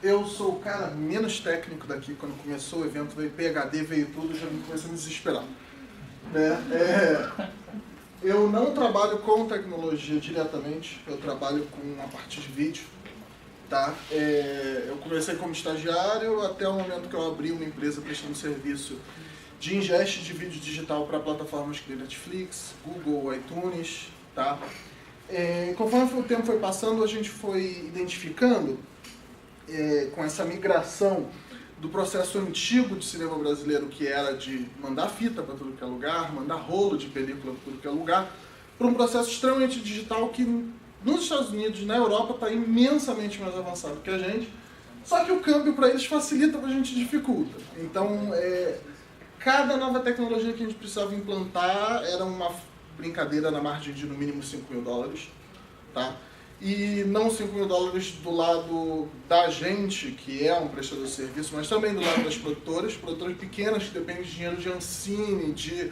Eu sou o cara menos técnico daqui. Quando começou o evento, veio PhD, veio tudo, já comecei a me desesperar. Eu não trabalho com tecnologia diretamente, eu trabalho com a parte de vídeo. Tá? Eu comecei como estagiário até o momento que eu abri uma empresa prestando serviço de ingeste de vídeo digital para plataformas que Netflix, Google, iTunes. Tá? Conforme o tempo foi passando, a gente foi identificando com essa migração do processo antigo de cinema brasileiro, que era de mandar fita para tudo que é lugar, mandar rolo de película para tudo que é lugar, para um processo extremamente digital que nos Estados Unidos, na Europa, está imensamente mais avançado que a gente, só que o câmbio para eles facilita, para a gente dificulta. Então, cada nova tecnologia que a gente precisava implantar era uma brincadeira na margem de no mínimo $5.000, tá? E não $5.000 do lado da gente, que é um prestador de serviço, mas também do lado das produtoras pequenas que dependem de dinheiro de Ancine, de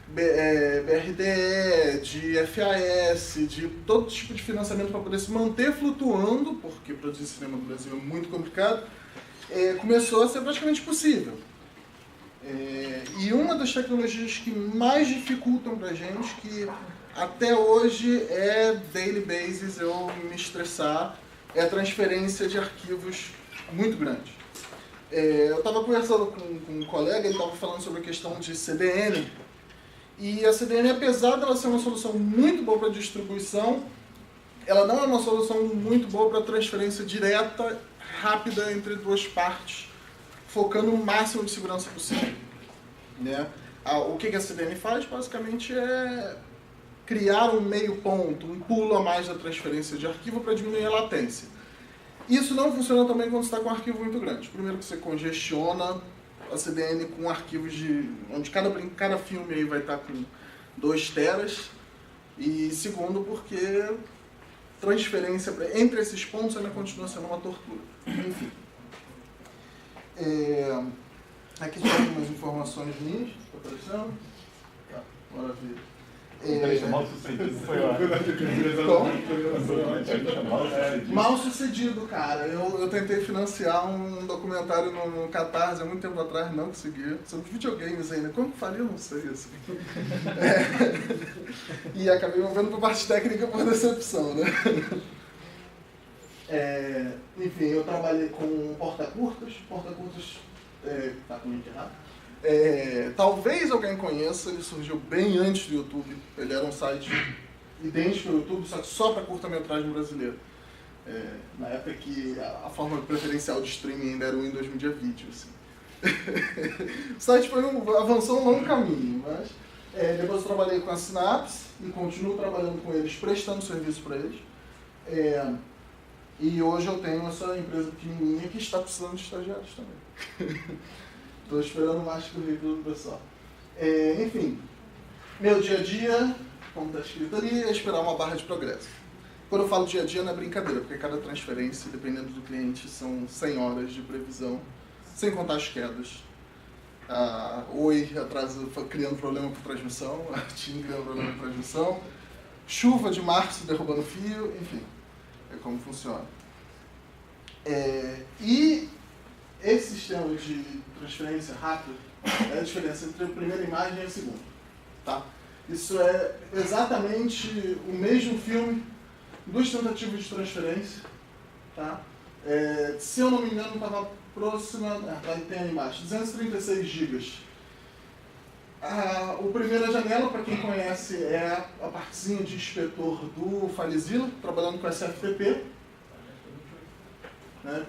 BRDE, de FAS, de todo tipo de financiamento para poder se manter flutuando, porque produzir cinema no Brasil é muito complicado, começou a ser praticamente possível. E uma das tecnologias que mais dificultam para a gente, que até hoje daily basis eu me estressar, é a transferência de arquivos muito grande. Eu estava conversando com um colega, ele estava falando sobre a questão de CDN, e a CDN, apesar dela ser uma solução muito boa para distribuição, ela não é uma solução muito boa para transferência direta, rápida, entre duas partes, focando no máximo de segurança possível. Né? O que a CDN faz, basicamente, é criar um meio ponto, um pulo a mais da transferência de arquivo para diminuir a latência. Isso não funciona também quando você está com um arquivo muito grande. Primeiro que você congestiona a CDN com arquivos onde cada filme aí vai estar com 2 teras, e segundo porque transferência entre esses pontos ainda continua sendo uma tortura. Enfim. Aqui tem algumas informações minhas, está aparecendo? Tá, maravilha. Mal sucedido foi lá. Mal sucedido, cara. Eu tentei financiar um documentário no Catarse há muito tempo atrás, não consegui. Sobre videogames ainda. Como que faria? Eu não sei. Assim. E acabei movendo para a parte técnica por decepção, né? Enfim, eu trabalhei com porta-curtas. Tá com o link errado. Talvez alguém conheça, ele surgiu bem antes do YouTube. Ele era um site idêntico ao YouTube, só para curta-metragem brasileira. Na época que a forma preferencial de streaming ainda era o Windows Media Video. Assim. O site avançou um longo caminho, mas depois eu trabalhei com a Synapse e continuo trabalhando com eles, prestando serviço para eles. E hoje eu tenho essa empresa pequenininha que está precisando de estagiários também. Estou esperando mais currículo do pessoal. Enfim, meu dia a dia, como está escrito ali, é esperar uma barra de progresso. Quando eu falo dia a dia, não é brincadeira, porque cada transferência, dependendo do cliente, são 100 horas de previsão, sem contar as quedas. Oi atraso, criando problema por transmissão, a TIM criando problema por transmissão, chuva de março derrubando fio, enfim, é como funciona. E esse sistema de transferência rápida é a diferença entre a primeira imagem e a segunda. Tá? Isso é exatamente o mesmo filme, 2 tentativas de transferência. Tá? Se eu não me engano, estava próxima, tem aí embaixo, 236 GB. O primeira janela, para quem conhece, é a partezinha de inspetor do FileZilla, trabalhando com SFTP.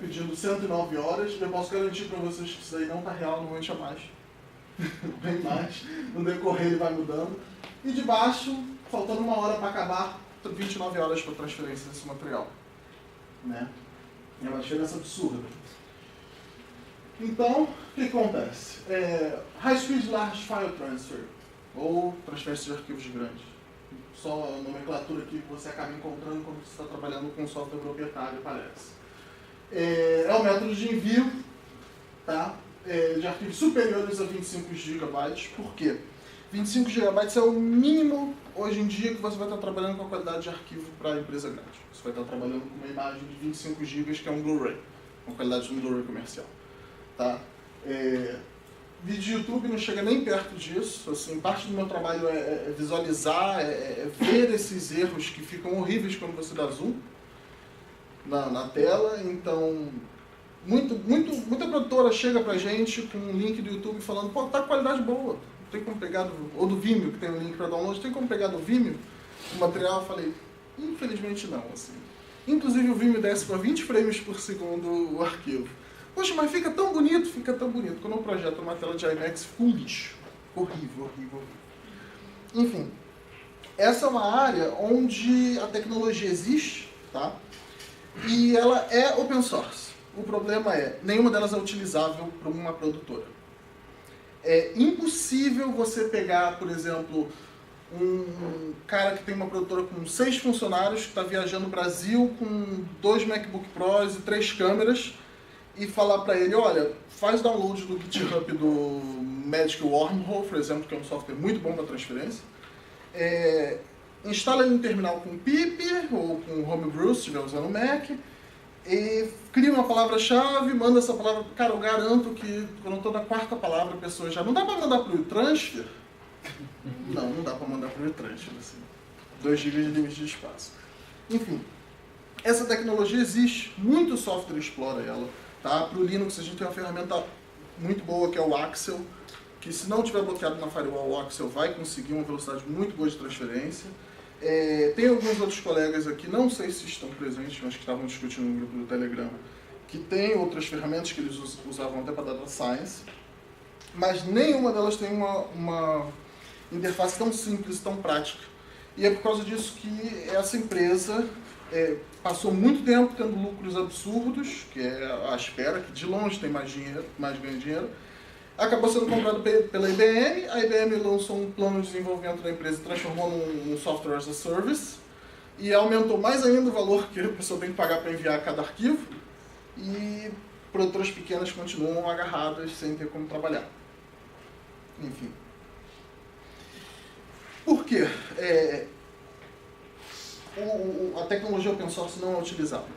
Pedindo 109 horas, eu posso garantir para vocês que isso daí não está real, normalmente é mais. Bem mais. No decorrer ele vai mudando. E de baixo, faltando 1 hora para acabar, 29 horas para transferência desse material. Né? É uma diferença absurda. Então, o que acontece? High Speed Large File Transfer, ou transferência de arquivos grandes. Só a nomenclatura que você acaba encontrando quando você está trabalhando com software proprietário, parece. É o método de envio, tá? De arquivos superiores a 25 GB. Por quê? 25 GB é o mínimo hoje em dia que você vai estar trabalhando com a qualidade de arquivo para a empresa grande. Você vai estar trabalhando com uma imagem de 25 GB que é um Blu-ray, com a qualidade de um Blu-ray comercial. Tá? Vídeo de YouTube não chega nem perto disso. Assim, parte do meu trabalho é visualizar, ver esses erros que ficam horríveis quando você dá zoom na tela. Então, muita produtora chega pra gente com um link do YouTube falando, pô, tá com qualidade boa, tem como pegar ou do Vimeo, que tem um link para download, tem como pegar do Vimeo o material? Eu falei, infelizmente não. Assim. Inclusive o Vimeo desce para 20 frames por segundo o arquivo. Poxa, mas fica tão bonito, fica tão bonito. Quando eu projeto uma tela de IMAX, fica um lixo. Horrível, horrível, horrível. Enfim, essa é uma área onde a tecnologia existe, tá? E ela é open source. O problema é, nenhuma delas é utilizável para uma produtora. É impossível você pegar, por exemplo, um cara que tem uma produtora com 6 funcionários, que está viajando no Brasil com 2 MacBook Pros e 3 câmeras, e falar para ele, olha, faz download do GitHub do Magic Wormhole, por exemplo, que é um software muito bom para transferência, instala ele no terminal com pip ou com Homebrew, se estiver usando o Mac, e cria uma palavra-chave, manda essa palavra. Cara, eu garanto que quando eu estou na 4ª palavra, a pessoa já... Não dá para mandar para o transfer? Não dá para mandar para o transfer. Assim. 2 GB de limite de espaço. Enfim, essa tecnologia existe, muito software explora ela. Tá? Para o Linux a gente tem uma ferramenta muito boa que é o Axel, que se não tiver bloqueado na firewall, o Axel vai conseguir uma velocidade muito boa de transferência. Tem alguns outros colegas aqui, não sei se estão presentes, mas que estavam discutindo no grupo do Telegram, que tem outras ferramentas que eles usavam até para Data Science, mas nenhuma delas tem uma interface tão simples, tão prática. E é por causa disso que essa empresa passou muito tempo tendo lucros absurdos, que é a Aspera, que de longe tem mais ganha dinheiro, acabou sendo comprado pela IBM, a IBM lançou um plano de desenvolvimento da empresa, transformou num software as a service, e aumentou mais ainda o valor que a pessoa tem que pagar para enviar cada arquivo, e produtoras pequenas continuam agarradas sem ter como trabalhar. Enfim. Por quê? A tecnologia open source não é utilizável.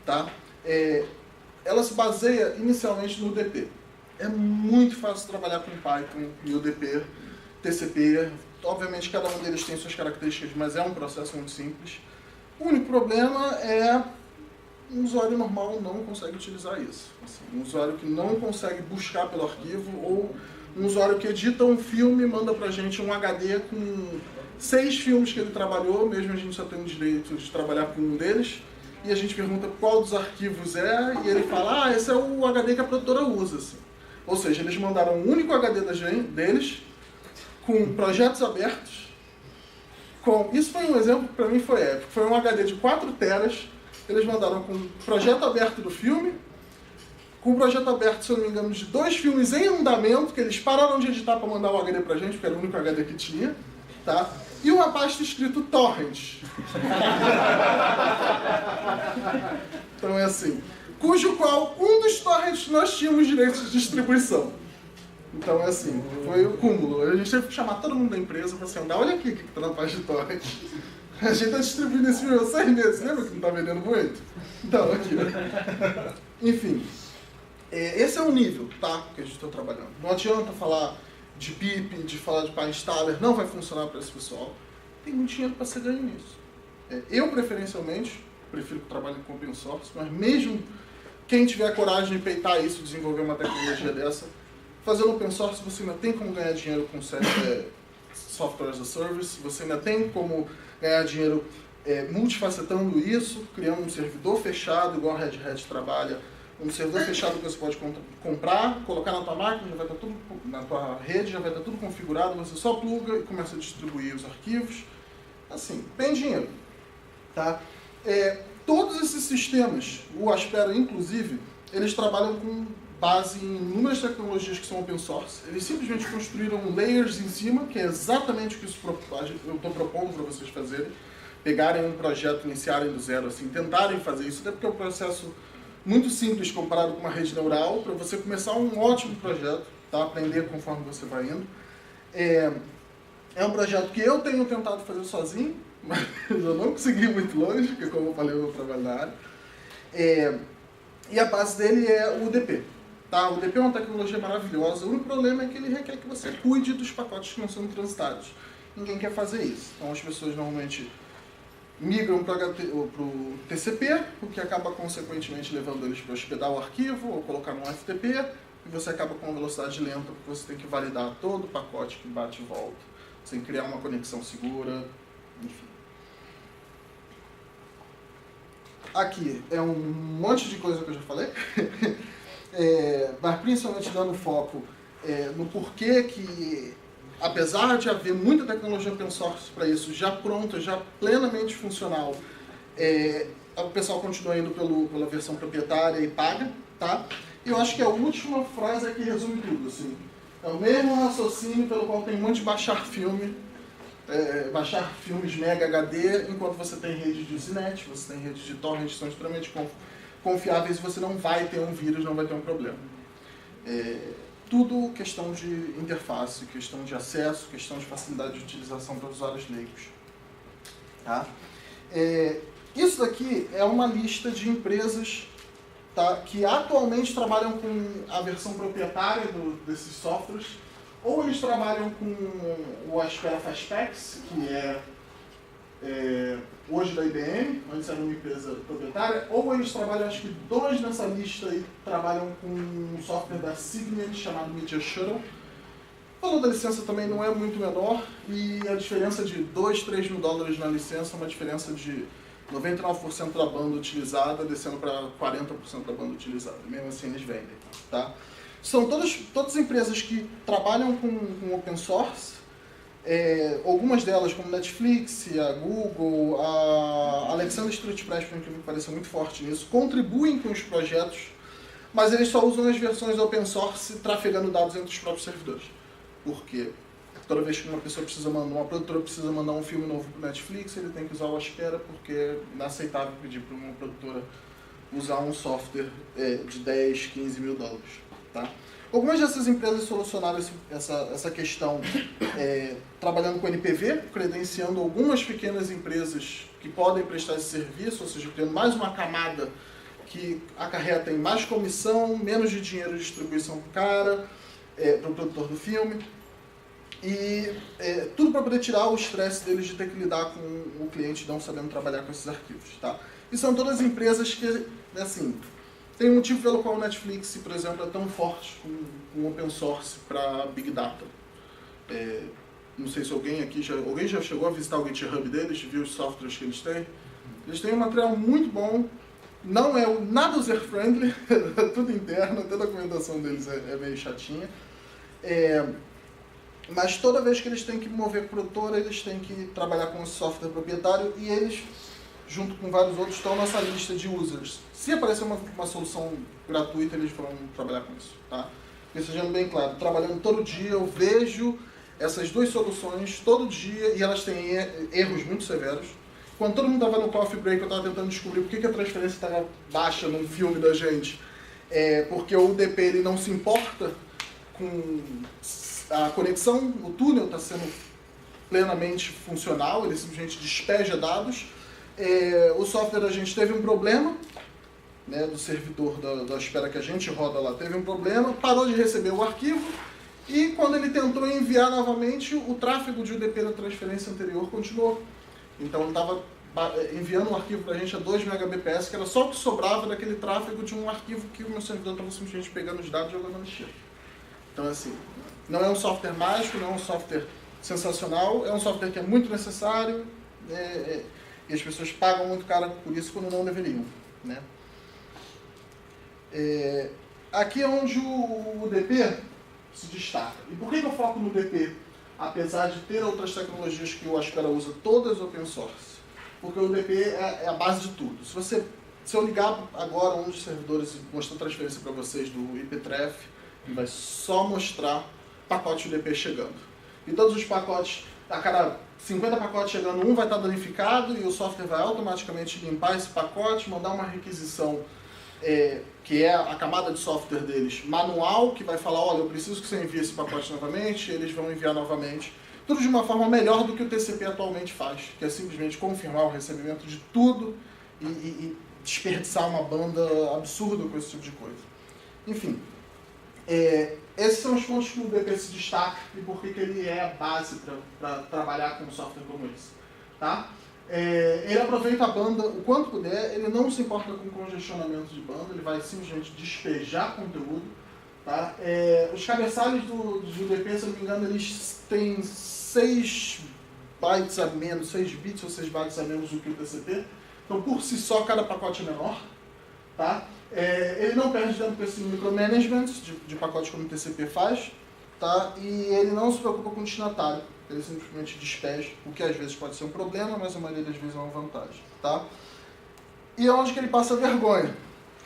Tá? Ela se baseia inicialmente no UDP. É muito fácil trabalhar com Python e UDP, TCP. Obviamente cada um deles tem suas características, mas é um processo muito simples. O único problema é um usuário normal não consegue utilizar isso. Assim, um usuário que não consegue buscar pelo arquivo, ou um usuário que edita um filme e manda pra gente um HD com 6 filmes que ele trabalhou, mesmo a gente só tem o direito de trabalhar com um deles, e a gente pergunta qual dos arquivos e ele fala, esse é o HD que a produtora usa. Assim. Ou seja, eles mandaram um único HD deles, com projetos abertos, isso foi um exemplo que para mim foi épico, foi um HD de 4 teras, eles mandaram com o projeto aberto do filme, com o projeto aberto, se eu não me engano, de 2 filmes em andamento, que eles pararam de editar para mandar o HD pra gente, porque era o único HD que tinha, tá? E uma pasta escrito Torrent. Então é assim, cujo qual um dos torrents nós tínhamos direitos de distribuição. Então é assim, foi o cúmulo. A gente teve que chamar todo mundo da empresa para assim, olha aqui o que está na pasta de torrent. A gente está distribuindo esse filme há 6 meses, lembra que não está vendendo muito? Então, aqui, ó. Enfim, esse é o nível, tá, que a gente está trabalhando. Não adianta falar de PIP, de falar de PyInstaller, não vai funcionar para esse pessoal. Tem muito dinheiro para ser ganho nisso. Eu, preferencialmente, prefiro que trabalhe com open source, mas mesmo quem tiver coragem de peitar isso, desenvolver uma tecnologia dessa, fazendo open source você ainda tem como ganhar dinheiro com software as a service, você ainda tem como ganhar dinheiro multifacetando isso, criando um servidor fechado, igual a Red Hat trabalha, um servidor fechado que você pode comprar, colocar na tua máquina, já vai estar tudo, na tua rede, já vai estar tudo configurado, você só pluga e começa a distribuir os arquivos. Assim, tem dinheiro. Tá? Todos esses sistemas, o Aspera inclusive, eles trabalham com base em inúmeras tecnologias que são open source. Eles simplesmente construíram layers em cima, que é exatamente o que eu estou propondo para vocês fazerem. Pegarem um projeto, iniciarem do zero, assim, tentarem fazer isso, até porque é um processo muito simples comparado com uma rede neural, para você começar um ótimo projeto, tá? Aprender conforme você vai indo. É um projeto que eu tenho tentado fazer sozinho, mas eu não consegui ir muito longe, porque como eu falei, eu trabalho na área. E a base dele é o UDP. Tá? O UDP é uma tecnologia maravilhosa, o único problema é que ele requer que você cuide dos pacotes que não são transitados. Ninguém quer fazer isso. Então as pessoas normalmente migram para o TCP, o que acaba consequentemente levando eles para hospedar o arquivo ou colocar no FTP, e você acaba com uma velocidade lenta, porque você tem que validar todo o pacote que bate e volta, sem criar uma conexão segura, enfim. Aqui é um monte de coisa que eu já falei, mas principalmente dando foco no porquê que, apesar de haver muita tecnologia open source para isso, já pronta, já plenamente funcional, o pessoal continua indo pela versão proprietária e paga, tá? E eu acho que a última frase aqui resume tudo, assim. É o mesmo raciocínio pelo qual tem um monte de baixar filmes Mega HD, enquanto você tem rede de Usenet, você tem rede de torrent, que são extremamente confiáveis e você não vai ter um vírus, não vai ter um problema. Tudo questão de interface, questão de acesso, questão de facilidade de utilização para usuários leigos. Tá? Isso daqui é uma lista de empresas, tá, que atualmente trabalham com a versão proprietária desses softwares, ou eles trabalham com o Aspera Fastpaks, que hoje da IBM, antes era uma empresa proprietária, ou eles trabalham, acho que 2 nessa lista aí, trabalham com um software da Signet chamado Media Shuttle. O valor da licença também não é muito menor, e a diferença de $2, $3 mil na licença é uma diferença de 99% da banda utilizada, descendo para 40% da banda utilizada. Mesmo assim eles vendem. Tá? São todas empresas que trabalham com open source, algumas delas, como Netflix, a Google, a Alexander Street Press, por incrível que pareça, muito forte nisso, contribuem com os projetos, mas eles só usam as versões open source trafegando dados entre os próprios servidores. Por quê? Toda vez que uma produtora precisa mandar um filme novo para o Netflix, ele tem que usar o Aspera, porque é inaceitável pedir para uma produtora usar um software de 10, 15 mil dólares. Tá? Algumas dessas empresas solucionaram essa questão trabalhando com NPV, credenciando algumas pequenas empresas que podem prestar esse serviço, ou seja, criando mais uma camada que acarreta em mais comissão, menos de dinheiro de distribuição para o produtor do filme. E tudo para poder tirar o estresse deles de ter que lidar com o cliente não sabendo trabalhar com esses arquivos. Tá? E são todas empresas que, assim, tem um motivo pelo qual o Netflix, por exemplo, é tão forte com open source para Big Data. Não sei se alguém já chegou a visitar o GitHub deles, viu os softwares que eles têm. Eles têm um material muito bom, não é nada user-friendly, tudo interno, até a documentação deles é meio chatinha. Mas toda vez que eles têm que mover produtora, eles têm que trabalhar com esse software proprietário e eles, junto com vários outros, estão nessa lista de users. Se aparecer uma solução gratuita, eles vão trabalhar com isso. Tá? Porque sejam bem claro, trabalhando todo dia, eu vejo essas 2 soluções todo dia e elas têm erros muito severos. Quando todo mundo estava no coffee break, eu estava tentando descobrir por que a transferência estava baixa num filme da gente. Porque o UDP ele não se importa com a conexão, o túnel está sendo plenamente funcional, ele simplesmente despeja dados. O software da gente teve um problema, né, do servidor da Aspera que a gente roda lá, teve um problema, parou de receber o arquivo e quando ele tentou enviar novamente, o tráfego de UDP da transferência anterior continuou. Então ele estava enviando um arquivo para a gente a 2 Mbps, que era só o que sobrava daquele tráfego de um arquivo que o meu servidor estava simplesmente pegando os dados e jogando no lixeiro. Então, assim, não é um software mágico, não é um software sensacional, é um software que é muito necessário e as pessoas pagam muito caro por isso quando não deveriam. Né? Aqui é onde o UDP se destaca. E por que eu foco no UDP? Apesar de ter outras tecnologias que o Aspera usa, todas open source. Porque o UDP é a base de tudo. Se eu ligar agora um dos servidores e mostrar a transferência para vocês do IPtref, ele vai só mostrar pacote UDP chegando. E todos os pacotes, a cada 50 pacotes chegando, um vai estar danificado e o software vai automaticamente limpar esse pacote, mandar uma requisição, que é a camada de software deles, manual, que vai falar, olha, eu preciso que você envie esse pacote novamente, eles vão enviar novamente. tudo de uma forma melhor do que o TCP atualmente faz, que é simplesmente confirmar o recebimento de tudo e desperdiçar uma banda absurda com esse tipo de coisa. Enfim, esses são os pontos que o UDP se destaca e por que ele é a base para trabalhar com um software como esse. Tá? Ele aproveita a banda o quanto puder, ele não se importa com congestionamento de banda, ele vai simplesmente despejar conteúdo. Tá? Os cabeçalhos do UDP, se eu não me engano, eles têm 6 bytes a menos, 6 bits ou 6 bytes a menos do que o TCP. Então, por si só, cada pacote é menor. Tá? Ele não perde tempo com esse micromanagement de pacotes como o TCP faz. Tá? E ele não se preocupa com o destinatário. Ele simplesmente despeja, o que às vezes pode ser um problema, mas a maioria das vezes é uma vantagem. Tá? E é onde que ele passa vergonha,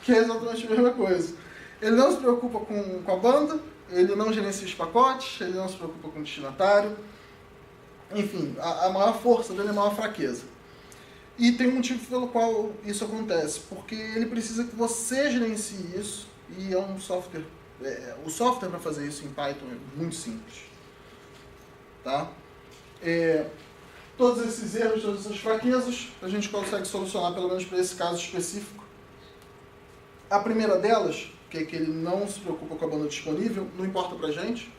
que é exatamente a mesma coisa. Ele não se preocupa com a banda, ele não gerencia os pacotes, ele não se preocupa com o destinatário. Enfim, a maior força dele é a maior fraqueza. E tem um motivo pelo qual isso acontece, porque ele precisa que você gerencie isso, e é um software... o software para fazer isso em Python é muito simples. Tá? Todos esses erros, todas essas fraquezas, a gente consegue solucionar, pelo menos para esse caso específico. A primeira delas, que é que ele não se preocupa com a banda disponível, não importa pra gente.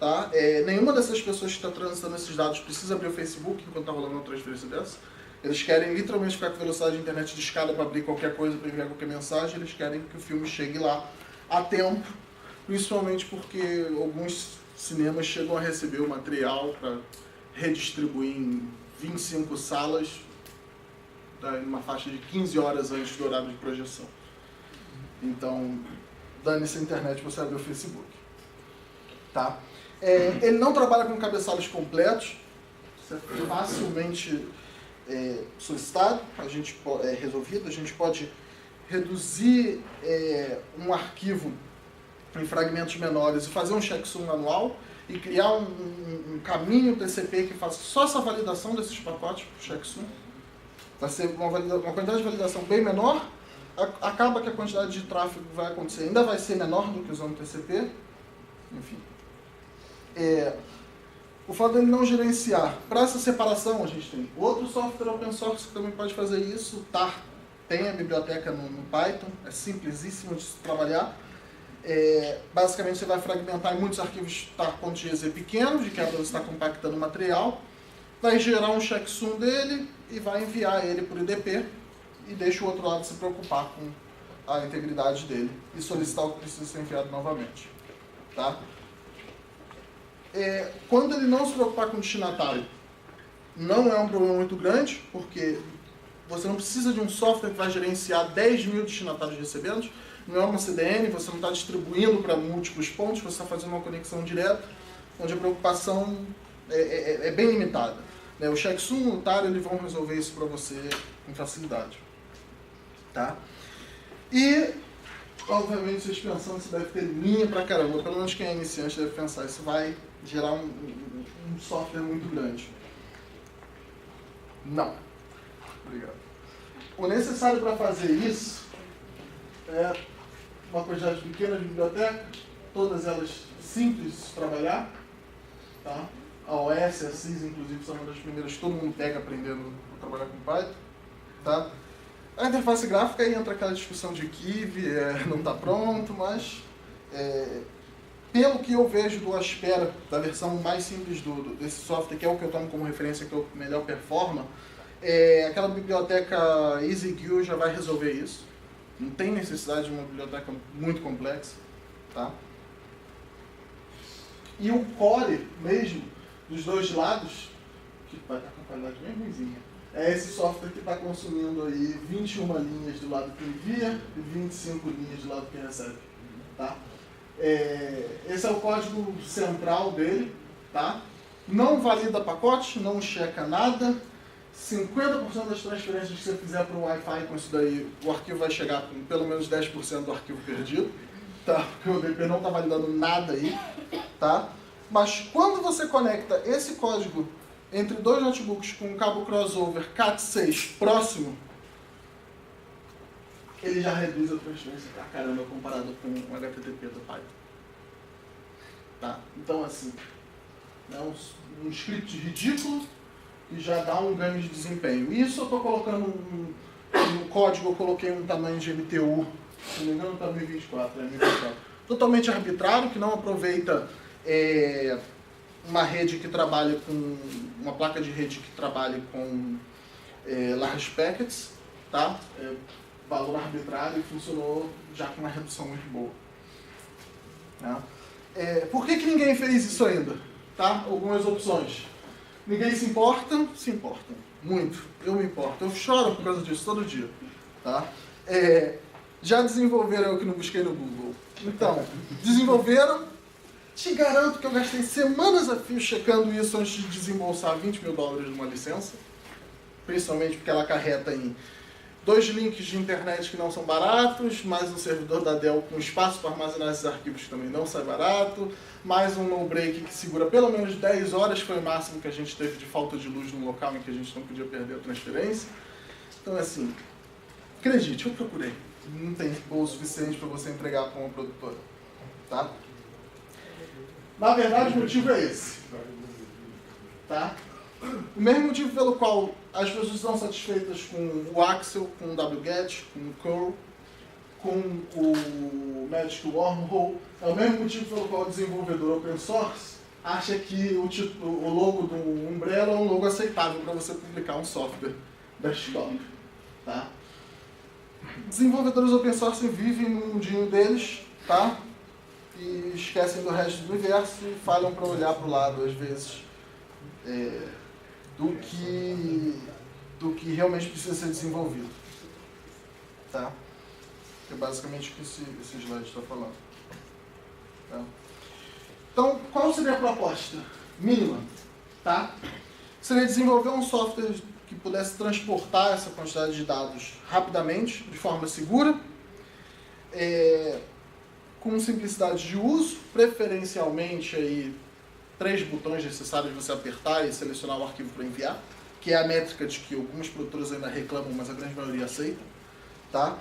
Tá? Nenhuma dessas pessoas que está transitando esses dados precisa abrir o Facebook enquanto está rolando uma transferência dessa. Eles querem literalmente ficar com velocidade de internet de escada para abrir qualquer coisa, para enviar qualquer mensagem. Eles querem que o filme chegue lá a tempo, principalmente porque alguns cinemas chegam a receber o material para redistribuir em 25 salas, tá, em uma faixa de 15 horas antes do horário de projeção. Então, dane-se a internet, você abre o Facebook. Tá? Ele não trabalha com cabeçalhos completos, isso é facilmente solicitado, resolvido. A gente pode reduzir um arquivo em fragmentos menores e fazer um checksum manual e criar um caminho TCP que faça só essa validação desses pacotes para o checksum. Vai ser uma quantidade de validação bem menor, acaba que a quantidade de tráfego que vai acontecer ainda vai ser menor do que usando TCP. Enfim. O fato dele não gerenciar. Para essa separação, a gente tem outro software open source que também pode fazer isso. TAR tem a biblioteca no Python, é simplesíssimo de se trabalhar. Basicamente, você vai fragmentar em muitos arquivos tar.gz pequenos, de quebra você está compactando o material, vai gerar um checksum dele e vai enviar ele por IDP e deixa o outro lado se preocupar com a integridade dele e solicitar o que precisa ser enviado novamente. Tá? Quando ele não se preocupar com o destinatário, não é um problema muito grande, porque você não precisa de um software que vai gerenciar 10 mil destinatários recebendo, não é uma CDN, você não está distribuindo para múltiplos pontos, você está fazendo uma conexão direta, onde a preocupação é bem limitada. O checksum, o TAR, eles vão resolver isso para você com facilidade. Tá? E, obviamente, vocês pensando, isso deve ter linha pra caramba, pelo menos quem é iniciante deve pensar, isso vai gerar um software muito grande. Não. Obrigado. O necessário para fazer isso é uma quantidade pequena de biblioteca, todas elas simples de se trabalhar. Tá? A OS e a CIS, inclusive, são uma das primeiras que todo mundo pega aprendendo a trabalhar com Python. Tá? A interface gráfica aí entra aquela discussão de Kiwi, não está pronto, mas pelo que eu vejo do Aspera, da versão mais simples desse software, que é o que eu tomo como referência, que é o melhor performa, aquela biblioteca EasyGui já vai resolver isso. Não tem necessidade de uma biblioteca muito complexa. Tá? E o core mesmo, dos dois lados, que vai estar com qualidade bem ruimzinha, é esse software que está consumindo aí 21 linhas do lado que envia e 25 linhas do lado que recebe. Tá? Esse é o código central dele. Tá? Não valida pacote, não checa nada. 50% das transferências que você fizer para o Wi-Fi com isso daí, o arquivo vai chegar com pelo menos 10% do arquivo perdido. Tá? Porque o UDP não está validando nada aí. Tá? Mas quando você conecta esse código entre dois notebooks com um cabo crossover Cat6 próximo, ele já reduz a transferência pra caramba comparado com o HTTP do Python. Tá? Então, assim, né, um script ridículo que já dá um ganho de desempenho. Isso eu estou colocando no código, eu coloquei um tamanho de MTU, se não me engano está 1024, 1024. Totalmente arbitrário, que não aproveita uma rede que trabalha com, uma placa de rede que trabalhe com large packets, tá? Valor arbitrário, e funcionou já com uma redução muito boa. Tá? Por que ninguém fez isso ainda? Tá? Algumas opções. Ninguém se importa? Se importa. Muito. Eu me importo. Eu choro por causa disso todo dia. Tá? Já desenvolveram, eu que não busquei no Google. Então, desenvolveram. Te garanto que eu gastei semanas a fio checando isso antes de desembolsar $20 mil numa licença. Principalmente porque ela acarreta em 2 links de internet que não são baratos, mais um servidor da Dell com espaço para armazenar esses arquivos que também não sai barato, mais um no-break que segura pelo menos 10 horas, foi o máximo que a gente teve de falta de luz no local em que a gente não podia perder a transferência. Então, assim, acredite, eu procurei. Não tem bolso suficiente para você entregar para uma produtora. Tá? Na verdade, o motivo é esse. Tá? O mesmo motivo pelo qual as pessoas estão satisfeitas com o Axel, com o wget, com o curl, com o Magic Wormhole, é o mesmo motivo pelo qual o desenvolvedor open source acha que o logo do Umbrella é um logo aceitável para você publicar um software desktop. Tá? Desenvolvedores open source vivem no mundinho deles, tá? E esquecem do resto do universo e falham para olhar para o lado, às vezes, do que realmente precisa ser desenvolvido. Tá? Que é basicamente o que esse slide está falando. Tá? Então, qual seria a proposta mínima? Tá? Seria desenvolver um software que pudesse transportar essa quantidade de dados rapidamente, de forma segura, com simplicidade de uso, preferencialmente aí 3 botões necessários de você apertar e selecionar o arquivo para enviar, que é a métrica de que algumas produtoras ainda reclamam, mas a grande maioria aceita. Tá?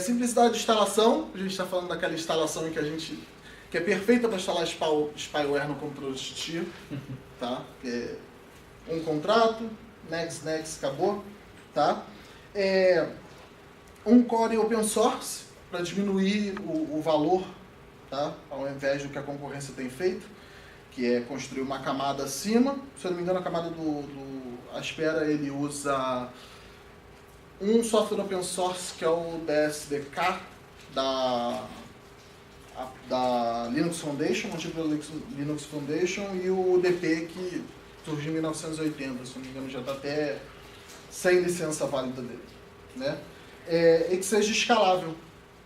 Simplicidade de instalação, a gente está falando daquela instalação em que é perfeita para instalar spyware no computador de tio. Tá? Um contrato, next, acabou. Tá? Um core open source, para diminuir o valor, tá? Ao invés do que a concorrência tem feito, que é construir uma camada acima. Se eu não me engano, a camada do Aspera, ele usa um software open source que é o DSDK da Linux Foundation, o antigo Linux Foundation, e o DP que surgiu em 1980, se não me engano já está até sem licença válida dele, né? E que seja escalável,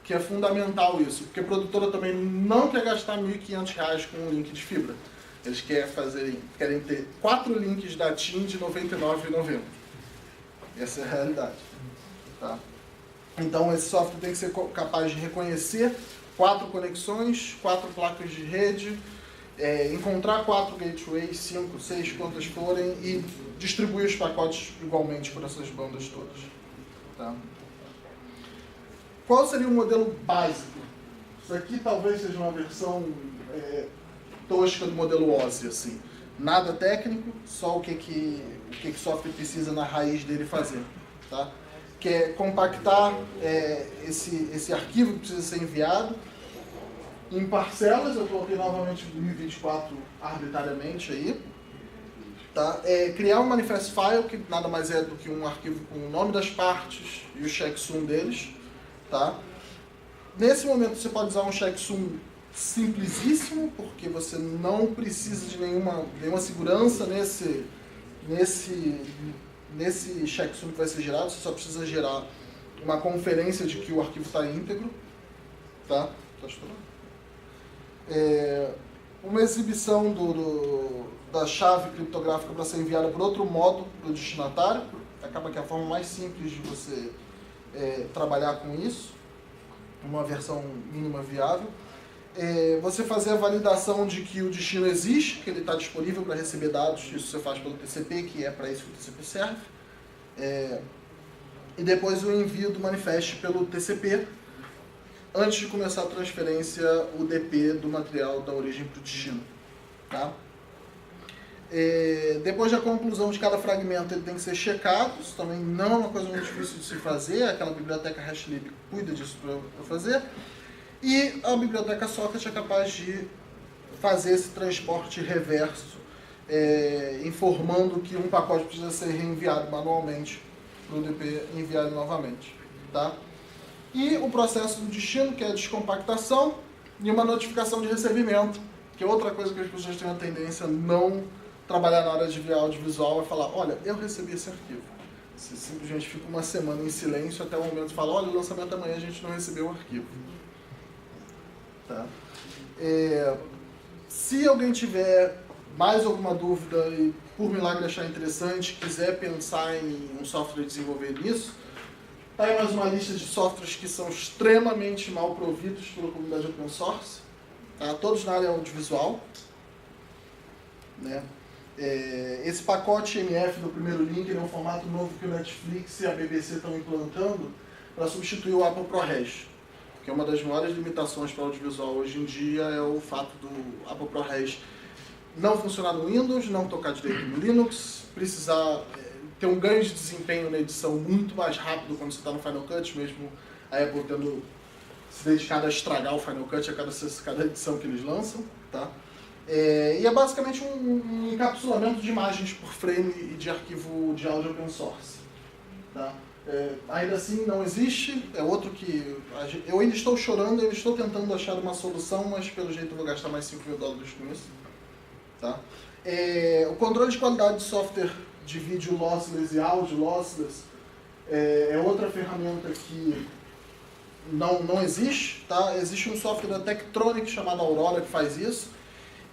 que é fundamental isso, porque a produtora também não quer gastar R$1.500 com um link de fibra. Eles querem ter 4 links da TIM de R$ 99,90. Essa é a realidade. Tá? Então esse software tem que ser capaz de reconhecer 4 conexões, 4 placas de rede, encontrar 4 gateways, 5, 6, quantas forem, e distribuir os pacotes igualmente por essas bandas todas. Tá? Qual seria o modelo básico? Isso aqui talvez seja uma versão tosca do modelo OSI, assim. Nada técnico, só o que o software precisa na raiz dele fazer. Tá? Que é compactar esse arquivo que precisa ser enviado em parcelas. Eu coloquei novamente 1024 arbitrariamente aí. Tá? Criar um manifest file, que nada mais é do que um arquivo com o nome das partes e o checksum deles. Tá? Nesse momento você pode usar um checksum simplesíssimo, porque você não precisa de nenhuma segurança nesse checksum que vai ser gerado. Você só precisa gerar uma conferência de que o arquivo está íntegro. Tá? Tá estourando? Uma exibição da chave criptográfica para ser enviada por outro modo para o destinatário. Acaba que é a forma mais simples de você trabalhar com isso, uma versão mínima viável. Você fazer a validação de que o destino existe, que ele está disponível para receber dados. Isso você faz pelo TCP, que é para isso que o TCP serve. E depois o envio do manifest pelo TCP, antes de começar a transferência, o DP do material da origem para o destino. Tá? Depois da conclusão de cada fragmento, ele tem que ser checado. Isso também não é uma coisa muito difícil de se fazer. Aquela biblioteca HashLib cuida disso para fazer. E a biblioteca Socket é capaz de fazer esse transporte reverso, informando que um pacote precisa ser reenviado manualmente para o DP enviar ele novamente. Tá? E o processo do destino, que é a descompactação, e uma notificação de recebimento, que é outra coisa que as pessoas têm a tendência a não trabalhar na área de via audiovisual, é falar, olha, eu recebi esse arquivo. Você simplesmente fica uma semana em silêncio até o momento de falar, olha, o lançamento amanhã a gente não recebeu o arquivo. Tá? Se alguém tiver mais alguma dúvida e por milagre achar interessante, quiser pensar em um software desenvolver nisso, tá aí mais uma lista de softwares que são extremamente mal providos pela comunidade open source, tá? Todos na área audiovisual, né? Esse pacote MF do primeiro link é um formato novo que o Netflix e a BBC estão implantando para substituir o Apple ProRes, que é uma das maiores limitações para o audiovisual hoje em dia, é o fato do Apple ProRes não funcionar no Windows, não tocar direito no Linux, precisar ter um ganho de desempenho na edição muito mais rápido quando você está no Final Cut, mesmo a Apple tendo se dedicado a estragar o Final Cut a cada edição que eles lançam. Tá? E é basicamente um encapsulamento de imagens por frame e de arquivo de áudio open source. Tá? Ainda assim não existe, é outro que eu ainda estou chorando, eu estou tentando achar uma solução, mas pelo jeito eu vou gastar mais $5.000 com isso. Tá? O controle de qualidade de software de vídeo lossless e áudio lossless é outra ferramenta que não existe. Tá? Existe um software da Tektronix chamado Aurora que faz isso.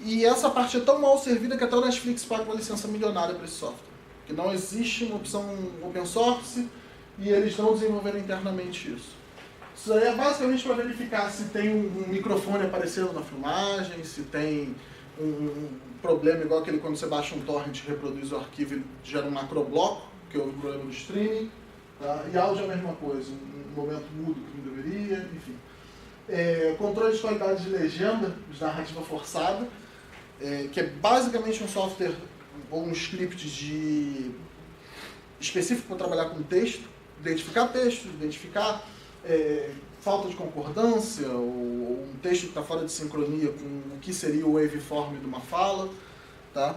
E essa parte é tão mal servida que até o Netflix paga uma licença milionária para esse software. Que não existe uma opção open source e eles não desenvolveram internamente isso. Isso aí é basicamente para verificar se tem um microfone aparecendo na filmagem, se tem um problema igual aquele quando você baixa um torrent, reproduz o arquivo e gera um macrobloco, que é o problema do streaming. Tá? E áudio é a mesma coisa, um momento mudo que não deveria, enfim. Controle de qualidade de legenda, de narrativa forçada, que é basicamente um software ou um script específico para trabalhar com texto, identificar texto, identificar falta de concordância, ou um texto que está fora de sincronia com o que seria o waveform de uma fala. Tá?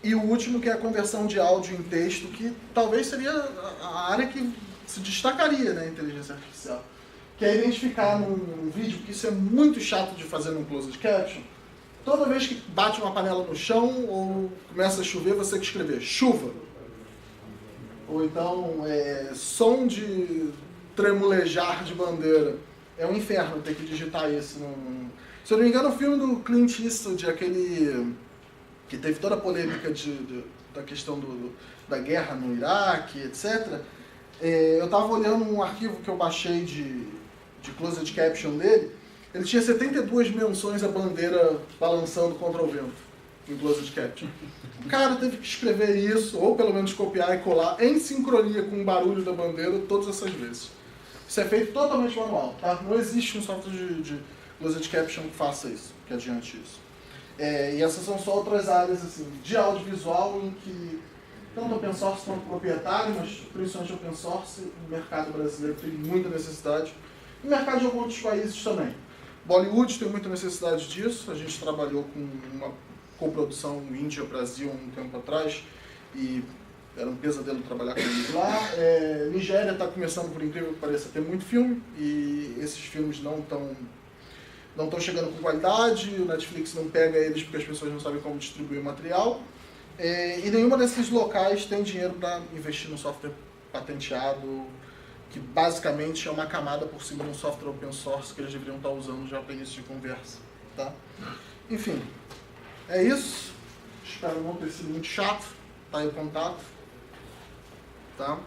E o último, que é a conversão de áudio em texto, que talvez seria a área que se destacaria na inteligência artificial. Que é identificar num vídeo, porque isso é muito chato de fazer num closed caption. Toda vez que bate uma panela no chão ou começa a chover, você tem que escrever chuva. Ou então, som de tremulejar de bandeira. É um inferno ter que digitar isso. Se eu não me engano, o filme do Clint Eastwood, aquele que teve toda a polêmica da questão da guerra no Iraque, etc. Eu estava olhando um arquivo que eu baixei de closed caption dele. Ele tinha 72 menções à bandeira balançando contra o vento em closed caption. O cara teve que escrever isso, ou pelo menos copiar e colar, em sincronia com o barulho da bandeira todas essas vezes. Isso é feito totalmente manual, tá? Não existe um software de closed caption que faça isso, que adiante isso. E essas são só outras áreas assim, de audiovisual em que tanto open source quanto proprietário, mas principalmente open source, o mercado brasileiro tem muita necessidade. E o mercado de alguns outros países também. Bollywood tem muita necessidade disso, a gente trabalhou com uma coprodução Índia-Brasil um tempo atrás e era um pesadelo trabalhar com eles lá. Nigéria está começando, por incrível que pareça, a ter muito filme e esses filmes não estão chegando com qualidade, o Netflix não pega eles porque as pessoas não sabem como distribuir o material. E nenhuma desses locais tem dinheiro para investir no software patenteado, que basicamente é uma camada por cima de um software open source que eles deveriam estar usando já para início de conversa. Tá? Enfim, é isso. Espero não ter sido muito chato. Tá aí o contato. Tá?